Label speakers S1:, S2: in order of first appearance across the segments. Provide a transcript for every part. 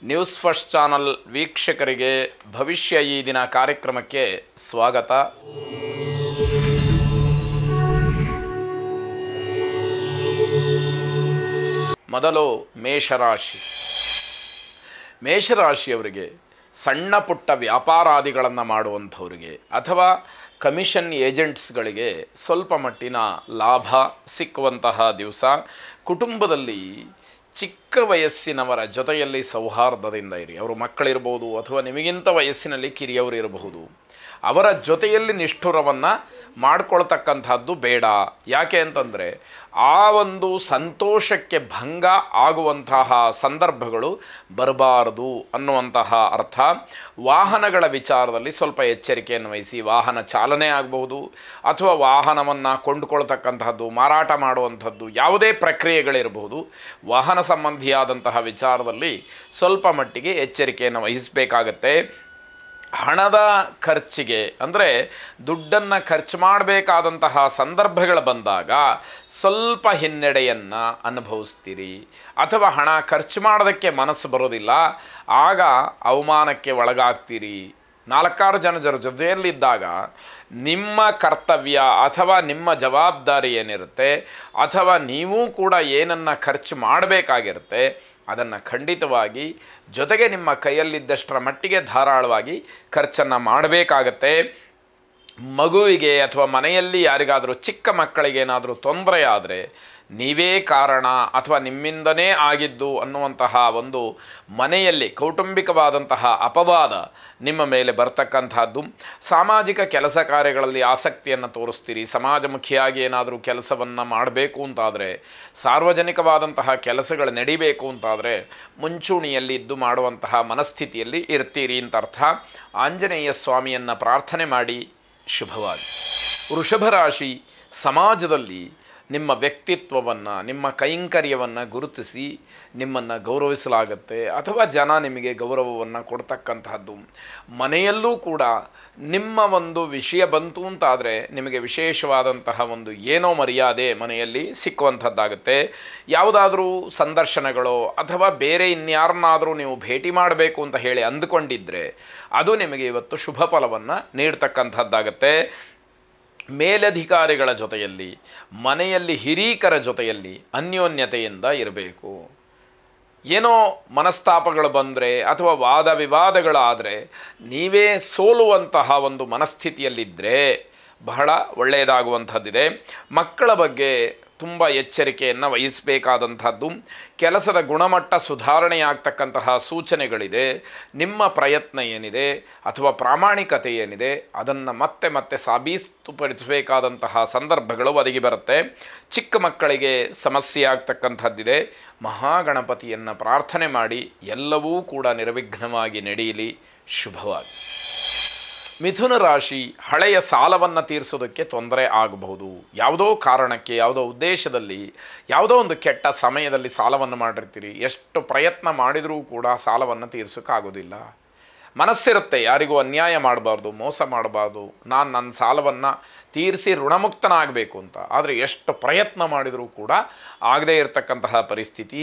S1: News first channel ವೀಕ್ಷಕರಿಗೆ ಭವಿಷ್ಯ ಈ ದಿನ ಕಾರ್ಯಕ್ರಮಕ್ಕೆ ಸ್ವಾಗತ. ಮೊದಲು ಮೇಷರಾಶಿ. ಮೇಷರಾಶಿಯವರಿಗೆ ಸಣ್ಣ ಪುಟ್ಟ ವ್ಯಾಪಾರಾದಿಗಳನ್ನು ಮಾಡುವಂಥವರಿಗೆ ಅಥವಾ ಕಮಿಷನ್ ಏಜೆಂಟ್ಸ್ಗಳಿಗೆ ಸ್ವಲ್ಪ ಮಟ್ಟಿನ ಲಾಭ ಸಿಕ್ಕುವಂತಹ ದಿವಸ. ಕುಟುಂಬದಲ್ಲಿ ಚಿಕ್ಕ ವಯಸ್ಸಿನವರ ಜೊತೆಯಲ್ಲಿ ಸೌಹಾರ್ದದಿಂದ ಇರಿ. ಅವರು ಮಕ್ಕಳಿರ್ಬೋದು ಅಥವಾ ನಿಮಗಿಂತ ವಯಸ್ಸಿನಲ್ಲಿ ಕಿರಿಯವರು ಇರಬಹುದು. ಅವರ ಜೊತೆಯಲ್ಲಿ ನಿಷ್ಠುರವನ್ನು ಮಾಡಿಕೊಳ್ತಕ್ಕಂಥದ್ದು ಬೇಡ. ಯಾಕೆ ಅಂತಂದರೆ ಆ ಒಂದು ಸಂತೋಷಕ್ಕೆ ಭಂಗ ಆಗುವಂತಹ ಸಂದರ್ಭಗಳು ಬರಬಾರದು ಅನ್ನುವಂತಹ ಅರ್ಥ. ವಾಹನಗಳ ವಿಚಾರದಲ್ಲಿ ಸ್ವಲ್ಪ ಎಚ್ಚರಿಕೆಯನ್ನು ವಹಿಸಿ. ವಾಹನ ಚಾಲನೆ ಆಗಬಹುದು ಅಥವಾ ವಾಹನವನ್ನು ಕೊಂಡುಕೊಳ್ತಕ್ಕಂತಹದ್ದು, ಮಾರಾಟ ಮಾಡುವಂಥದ್ದು, ಯಾವುದೇ ಪ್ರಕ್ರಿಯೆಗಳಿರಬಹುದು. ವಾಹನ ಸಂಬಂಧಿಯಾದಂತಹ ವಿಚಾರದಲ್ಲಿ ಸ್ವಲ್ಪ ಮಟ್ಟಿಗೆ ಎಚ್ಚರಿಕೆಯನ್ನು ವಹಿಸಬೇಕಾಗತ್ತೆ. ಹಣದ ಖರ್ಚಿಗೆ ಅಂದರೆ ದುಡ್ಡನ್ನು ಖರ್ಚು ಮಾಡಬೇಕಾದಂತಹ ಸಂದರ್ಭಗಳು ಬಂದಾಗ ಸ್ವಲ್ಪ ಹಿನ್ನಡೆಯನ್ನು ಅನುಭವಿಸ್ತೀರಿ ಅಥವಾ ಹಣ ಖರ್ಚು ಮಾಡೋದಕ್ಕೆ ಮನಸ್ಸು ಬರೋದಿಲ್ಲ. ಆಗ ಅವಮಾನಕ್ಕೆ ಒಳಗಾಗ್ತೀರಿ. 4-6 ಜನರ ಜೊತೆಯಲ್ಲಿದ್ದಾಗ ನಿಮ್ಮ ಕರ್ತವ್ಯ ಅಥವಾ ನಿಮ್ಮ ಜವಾಬ್ದಾರಿ ಏನಿರುತ್ತೆ ಅಥವಾ ನೀವು ಕೂಡ ಏನನ್ನು ಖರ್ಚು ಮಾಡಬೇಕಾಗಿರುತ್ತೆ ಅದನ್ನು ಖಂಡಿತವಾಗಿ ಜೊತೆಗೆ ನಿಮ್ಮ ಕೈಯಲ್ಲಿದ್ದಷ್ಟರ ಮಟ್ಟಿಗೆ ಧಾರಾಳವಾಗಿ ಖರ್ಚನ್ನು ಮಾಡಬೇಕಾಗತ್ತೆ. ಮಗುವಿಗೆ ಅಥವಾ ಮನೆಯಲ್ಲಿ ಯಾರಿಗಾದರೂ ಚಿಕ್ಕ ಮಕ್ಕಳಿಗೇನಾದರೂ ತೊಂದರೆ ಆದರೆ ನೀವೇ ಕಾರಣ ಅಥವಾ ನಿಮ್ಮಿಂದನೇ ಆಗಿದ್ದು ಅನ್ನುವಂತಹ ಒಂದು ಮನೆಯಲ್ಲಿ ಕೌಟುಂಬಿಕವಾದಂತಹ ಅಪವಾದ ನಿಮ್ಮ ಮೇಲೆ ಬರ್ತಕ್ಕಂಥದ್ದು. ಸಾಮಾಜಿಕ ಕೆಲಸ ಕಾರ್ಯಗಳಲ್ಲಿ ಆಸಕ್ತಿಯನ್ನು ತೋರಿಸ್ತೀರಿ. ಸಮಾಜಮುಖಿಯಾಗಿ ಏನಾದರೂ ಕೆಲಸವನ್ನು ಮಾಡಬೇಕು ಅಂತಾದರೆ, ಸಾರ್ವಜನಿಕವಾದಂತಹ ಕೆಲಸಗಳು ನಡಿಬೇಕು ಅಂತಾದರೆ ಮುಂಚೂಣಿಯಲ್ಲಿ ಇದ್ದು ಮಾಡುವಂತಹ ಮನಸ್ಥಿತಿಯಲ್ಲಿ ಇರ್ತೀರಿ ಅಂತ ಅರ್ಥ. ಆಂಜನೇಯ ಸ್ವಾಮಿಯನ್ನು ಪ್ರಾರ್ಥನೆ ಮಾಡಿ. ಶುಭವಾಗಿ. ವೃಷಭ ರಾಶಿ. ಸಮಾಜದಲ್ಲಿ ನಿಮ್ಮ ವ್ಯಕ್ತಿತ್ವವನ್ನು, ನಿಮ್ಮ ಕೈಂಕರ್ಯವನ್ನು ಗುರುತಿಸಿ ನಿಮ್ಮನ್ನು ಗೌರವಿಸಲಾಗುತ್ತೆ ಅಥವಾ ಜನ ನಿಮಗೆ ಗೌರವವನ್ನು ಕೊಡ್ತಕ್ಕಂತಹದ್ದು. ಮನೆಯಲ್ಲೂ ಕೂಡ ನಿಮ್ಮ ಒಂದು ವಿಷಯ ಬಂತು ಅಂತಾದರೆ ನಿಮಗೆ ವಿಶೇಷವಾದಂತಹ ಒಂದು ಏನೋ ಮರ್ಯಾದೆ ಮನೆಯಲ್ಲಿ ಸಿಕ್ಕುವಂಥದ್ದಾಗುತ್ತೆ. ಯಾವುದಾದ್ರೂ ಸಂದರ್ಶನಗಳು ಅಥವಾ ಬೇರೆ ಇನ್ಯಾರನ್ನಾದರೂ ನೀವು ಭೇಟಿ ಮಾಡಬೇಕು ಅಂತ ಹೇಳಿ ಅಂದುಕೊಂಡಿದ್ದರೆ ಅದು ನಿಮಗೆ ಇವತ್ತು ಶುಭ ಫಲವನ್ನು ನೀಡ್ತಕ್ಕಂಥದ್ದಾಗತ್ತೆ. ಮೇಲಧಿಕಾರಿಗಳ ಜೊತೆಯಲ್ಲಿ, ಮನೆಯಲ್ಲಿ ಹಿರೀಕರ ಜೊತೆಯಲ್ಲಿ ಅನ್ಯೋನ್ಯತೆಯಿಂದ ಇರಬೇಕು. ಏನೋ ಮನಸ್ತಾಪಗಳು ಬಂದರೆ ಅಥವಾ ವಾದ ವಿವಾದಗಳಾದರೆ ನೀವೇ ಸೋಲುವಂತಹ ಒಂದು ಮನಸ್ಥಿತಿಯಲ್ಲಿದ್ದರೆ ಬಹಳ ಒಳ್ಳೆಯದಾಗುವಂಥದ್ದಿದೆ. ಮಕ್ಕಳ ಬಗ್ಗೆ ತುಂಬ ಎಚ್ಚರಿಕೆಯನ್ನು ವಹಿಸಬೇಕಾದಂಥದ್ದು. ಕೆಲಸದ ಗುಣಮಟ್ಟ ಸುಧಾರಣೆಯಾಗ್ತಕ್ಕಂತಹ ಸೂಚನೆಗಳಿದೆ. ನಿಮ್ಮ ಪ್ರಯತ್ನ ಏನಿದೆ ಅಥವಾ ಪ್ರಾಮಾಣಿಕತೆ ಏನಿದೆ ಅದನ್ನು ಮತ್ತೆ ಮತ್ತೆ ಸಾಬೀತುಪಡಿಸಬೇಕಾದಂತಹ ಸಂದರ್ಭಗಳು ಒದಗಿ ಬರುತ್ತೆ. ಚಿಕ್ಕ ಮಕ್ಕಳಿಗೆ ಸಮಸ್ಯೆ ಆಗ್ತಕ್ಕಂಥದ್ದಿದೆ. ಮಹಾಗಣಪತಿಯನ್ನು ಪ್ರಾರ್ಥನೆ ಮಾಡಿ. ಎಲ್ಲವೂ ಕೂಡ ನಿರ್ವಿಘ್ನವಾಗಿ ನಡೆಯಲಿ. ಶುಭವಾಗಿ. ಮಿಥುನ ರಾಶಿ. ಹಳೆಯ ಸಾಲವನ್ನು ತೀರಿಸೋದಕ್ಕೆ ತೊಂದರೆ ಆಗಬಹುದು. ಯಾವುದೋ ಕಾರಣಕ್ಕೆ, ಯಾವುದೋ ಉದ್ದೇಶದಲ್ಲಿ, ಯಾವುದೋ ಒಂದು ಕೆಟ್ಟ ಸಮಯದಲ್ಲಿ ಸಾಲವನ್ನು ಮಾಡಿರ್ತೀರಿ. ಎಷ್ಟು ಪ್ರಯತ್ನ ಮಾಡಿದರೂ ಕೂಡ ಸಾಲವನ್ನು ತೀರಿಸೋಕ್ಕಾಗೋದಿಲ್ಲ. ಮನಸ್ಸಿರುತ್ತೆ ಯಾರಿಗೂ ಅನ್ಯಾಯ ಮಾಡಬಾರ್ದು, ಮೋಸ ಮಾಡಬಾರ್ದು, ನಾನು ನನ್ನ ಸಾಲವನ್ನು ತೀರಿಸಿ ಋಣಮುಕ್ತನಾಗಬೇಕು ಅಂತ. ಆದರೆ ಎಷ್ಟು ಪ್ರಯತ್ನ ಮಾಡಿದರೂ ಕೂಡ ಆಗದೇ ಇರತಕ್ಕಂತಹ ಪರಿಸ್ಥಿತಿ.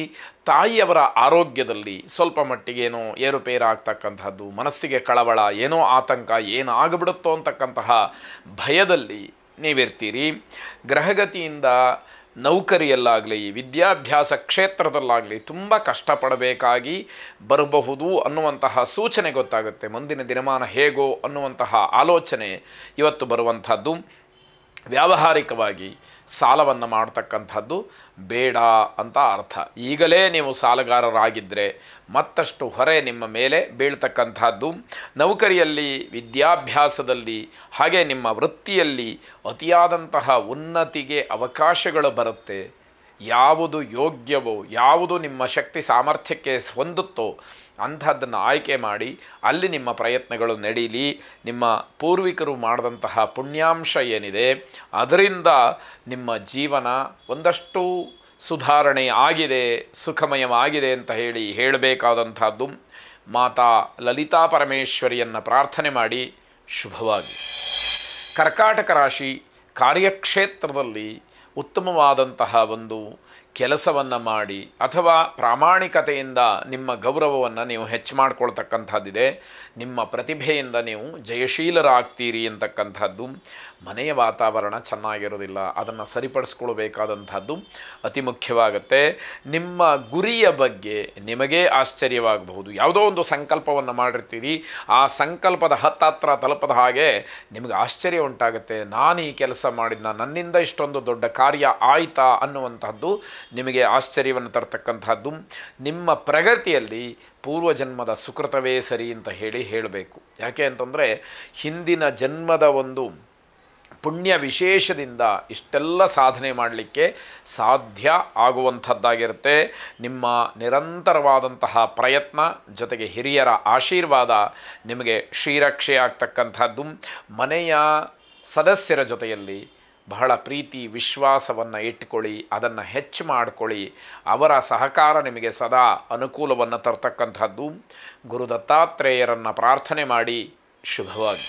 S1: ತಾಯಿಯವರ ಆರೋಗ್ಯದಲ್ಲಿ ಸ್ವಲ್ಪ ಮಟ್ಟಿಗೇನೋ ಏರುಪೇರಾಗ್ತಕ್ಕಂಥದ್ದು, ಮನಸ್ಸಿಗೆ ಕಳವಳ, ಏನೋ ಆತಂಕ, ಏನಾಗ್ಬಿಡುತ್ತೋ ಅಂತಕ್ಕಂತಹ ಭಯದಲ್ಲಿ ನೀವಿರ್ತೀರಿ. ಗ್ರಹಗತಿಯಿಂದ ನೌಕರಿಯಲ್ಲಾಗಲಿ ವಿದ್ಯಾಭ್ಯಾಸ ಕ್ಷೇತ್ರದಲ್ಲಾಗಲಿ ತುಂಬ ಕಷ್ಟಪಡಬೇಕಾಗಿ ಬರಬಹುದು ಅನ್ನುವಂತಹ ಸೂಚನೆ ಗೊತ್ತಾಗುತ್ತೆ. ಮುಂದಿನ ದಿನಮಾನ ಹೇಗೋ ಅನ್ನುವಂತಹ ಆಲೋಚನೆ ಇವತ್ತು ಬರುವಂಥದ್ದು. ವ್ಯಾವಹಾರಿಕವಾಗಿ ಸಾಲವನ್ನು ಮಾಡ್ತಕ್ಕಂಥದ್ದು ಬೇಡ ಅಂತ ಅರ್ಥ. ಈಗಲೇ ನೀವು ಸಾಲಗಾರರಾಗಿದ್ದರೆ ಮತ್ತಷ್ಟು ಹೊರೆ ನಿಮ್ಮ ಮೇಲೆ ಬೀಳ್ತಕ್ಕಂಥದ್ದು. ನೌಕರಿಯಲ್ಲಿ, ವಿದ್ಯಾಭ್ಯಾಸದಲ್ಲಿ ಹಾಗೆ ನಿಮ್ಮ ವೃತ್ತಿಯಲ್ಲಿ ಅತಿಯಾದಂತಹ ಉನ್ನತಿಗೆ ಅವಕಾಶಗಳು ಬರುತ್ತೆ. ಯಾವುದು ಯೋಗ್ಯವೋ, ಯಾವುದು ನಿಮ್ಮ ಶಕ್ತಿ ಸಾಮರ್ಥ್ಯಕ್ಕೆ ಹೊಂದುತ್ತೋ ಅಂಥದ್ದನ್ನು ಆಯ್ಕೆ ಮಾಡಿ ಅಲ್ಲಿ ನಿಮ್ಮ ಪ್ರಯತ್ನಗಳು ನಡೀಲಿ. ನಿಮ್ಮ ಪೂರ್ವಿಕರು ಮಾಡಿದಂತಹ ಪುಣ್ಯಾಂಶ ಏನಿದೆ ಅದರಿಂದ ನಿಮ್ಮ ಜೀವನ ಒಂದಷ್ಟು ಸುಧಾರಣೆ ಆಗಿದೆ, ಸುಖಮಯವಾಗಿದೆ ಅಂತ ಹೇಳಬೇಕಾದಂಥದ್ದು. ಮಾತಾ ಲಲಿತಾ ಪರಮೇಶ್ವರಿಯನ್ನು ಪ್ರಾರ್ಥನೆ ಮಾಡಿ. ಶುಭವಾಗಿ. ಕರ್ಕಾಟಕ ರಾಶಿ. ಕಾರ್ಯಕ್ಷೇತ್ರದಲ್ಲಿ ಉತ್ತಮವಾದಂತಹ ಒಂದು ಕೆಲಸವನ್ನು ಮಾಡಿ ಅಥವಾ ಪ್ರಾಮಾಣಿಕತೆಯಿಂದ ನಿಮ್ಮ ಗೌರವವನ್ನು ನೀವು ಹೆಚ್ಚು ಮಾಡಿಕೊಳ್ತಕ್ಕಂಥದ್ದಿದೆ. ನಿಮ್ಮ ಪ್ರತಿಭೆಯಿಂದ ನೀವು ಜಯಶೀಲರಾಗ್ತೀರಿ ಅಂತಕ್ಕಂಥದ್ದು. ಮನೆಯ ವಾತಾವರಣ ಚೆನ್ನಾಗಿರೋದಿಲ್ಲ, ಅದನ್ನು ಸರಿಪಡಿಸ್ಕೊಳ್ಬೇಕಾದಂಥದ್ದು ಅತಿ ಮುಖ್ಯವಾಗುತ್ತೆ. ನಿಮ್ಮ ಗುರಿಯ ಬಗ್ಗೆ ನಿಮಗೇ ಆಶ್ಚರ್ಯವಾಗಬಹುದು. ಯಾವುದೋ ಒಂದು ಸಂಕಲ್ಪವನ್ನು ಮಾಡಿರ್ತೀರಿ, ಆ ಸಂಕಲ್ಪದ ಹತ್ತಿರ ತಲುಪದ ಹಾಗೆ ನಿಮಗೆ ಆಶ್ಚರ್ಯ ಉಂಟಾಗುತ್ತೆ. ನಾನು ಈ ಕೆಲಸ ಮಾಡಿದ್ನ, ನನ್ನಿಂದ ಇಷ್ಟೊಂದು ದೊಡ್ಡ ಕಾರ್ಯ ಆಯಿತಾ ಅನ್ನುವಂಥದ್ದು ನಿಮಗೆ ಆಶ್ಚರ್ಯವನ್ನು ತರ್ತಕ್ಕಂಥದ್ದು. ನಿಮ್ಮ ಪ್ರಗತಿಯಲ್ಲಿ ಪೂರ್ವಜನ್ಮದ ಸುಕೃತವೇ ಸರಿ ಅಂತ ಹೇಳಬೇಕು. ಯಾಕೆ ಅಂತಂದರೆ ಹಿಂದಿನ ಜನ್ಮದ ಒಂದು ಪುಣ್ಯ ವಿಶೇಷದಿಂದ ಇಷ್ಟೆಲ್ಲ ಸಾಧನೆ ಮಾಡಲಿಕ್ಕೆ ಸಾಧ್ಯ ಆಗುವಂಥದ್ದಾಗಿರುತ್ತೆ. ನಿಮ್ಮ ನಿರಂತರವಾದಂತಹ ಪ್ರಯತ್ನ ಜೊತೆಗೆ ಹಿರಿಯರ ಆಶೀರ್ವಾದ ನಿಮಗೆ ಶ್ರೀರಕ್ಷೆ ಆಗ್ತಕ್ಕಂಥದ್ದು. ಮನೆಯ ಸದಸ್ಯರ ಜೊತೆಯಲ್ಲಿ ಬಹಳ ಪ್ರೀತಿ ವಿಶ್ವಾಸವನ್ನು ಇಟ್ಕೊಳ್ಳಿ, ಅದನ್ನು ಹೆಚ್ಚು ಮಾಡಿಕೊಳ್ಳಿ. ಅವರ ಸಹಕಾರ ನಿಮಗೆ ಸದಾ ಅನುಕೂಲವನ್ನು ತರ್ತಕ್ಕಂಥದ್ದು. ಗುರು ದತ್ತಾತ್ರೇಯರನ್ನು ಪ್ರಾರ್ಥನೆ ಮಾಡಿ. ಶುಭವಾಗಿ.